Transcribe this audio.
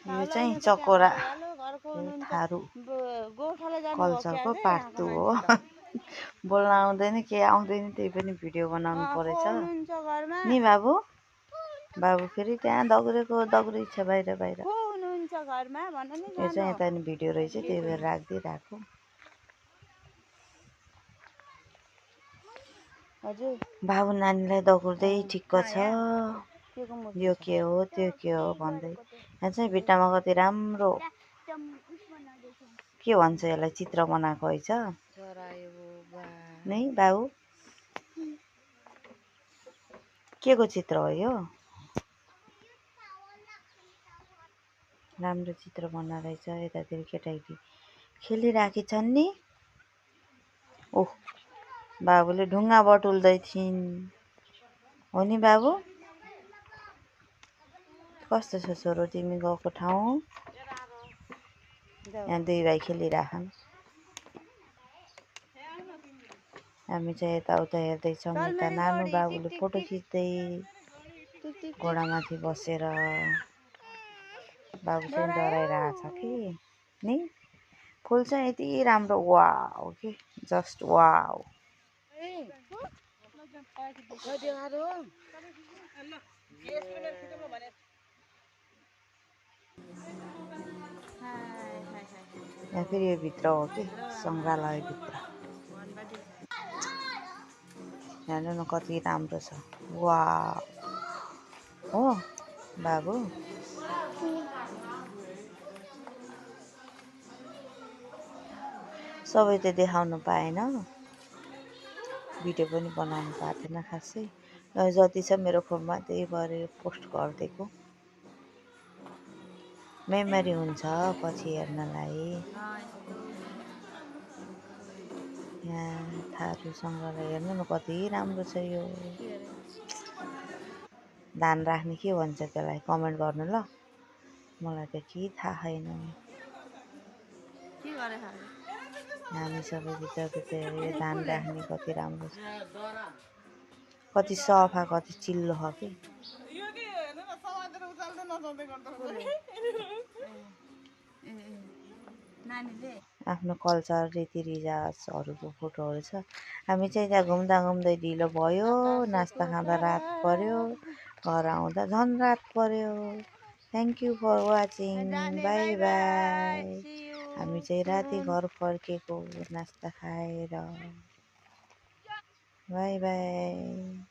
यो चाहिँ चकोरा घरको थारू गोठाले जानु हो क्या कल्चरको पार्ट 2 हो। बोल्न आउँदैन के आउँदैन त्यही पनि भिडियो बनाउनु परेछ घरमा नि बाबु। बाबु फेरि त्यहाँ दगुरेको छ बाहिर बाहिर। को हुनुहुन्छ घरमा भन्न नि यो चाहिँ यता नि भिडियो रहेछ त्यही भएर राखिदिइराखेको। हजुर बाबु नानीलाई दगुर्दै ठिक्क छ। यो के हो त्यो के हो भन्दै। यहाँ चाहिँ भित्तामा कति राम्रो के भन्छ यसलाई चित्र बनाएको है छ नै बाबु। के को चित्र हो यो? राम्रो चित्र बना रहेछ। यतातिर केटाकेटी खेलिराखेछन् नि। ओह बाबुले ढुङ्गा बटुल्दै थिइन् हो नि बाबु। कस्तो छ छोरो तिमी गएको ठाउँ? यहाँ दुई भाइ खेलिराखन्। हामी चाहिँ यताउता हेर्दैछौँ। यता नानु बाबुले फोटो खिच्दै घोडामाथि बसेर बाबु चाहिँ डराइरहेछ कि नि। फुल चाहिँ यति राम्रो वाउ कि जस्ट वाउ। यहाँ फेरि यो भित्र हो कि सङ्ग्रहालयभित्र। हेर्नु न कति राम्रो छ वाउ हो बाबु। सबै त देखाउनु पाएन, भिडियो पनि बनाउनु पाएको थिएन खासै। जति छ मेरो फोनमा त्यही भएर पोस्ट गरिदिएको। मेमोरी हुन्छ पछि हेर्नलाई। यहाँ थारू सङ्ग्रहालय हेर्नु न कति राम्रो छ यो। धान राख्ने के भन्छ त्यसलाई कमेन्ट गर्नु ल। मलाई त के थाहा छैन। हामी सबै भित्र यो धान राख्ने कति राम्रो छ। कति सफा कति चिल्लो छ कि। आफ्नो कल्चर रीतिरिवाजहरूको फोटोहरू छ। हामी चाहिँ त्यहाँ घुम्दा घुम्दै ढिलो भयो। नास्ता खाँदा रात पर्यो। घर आउँदा झन् रात पर्यो। Thank you for watching. Bye bye. हामी चाहिँ राति घर फर्केको नास्ता खाएर। Bye by.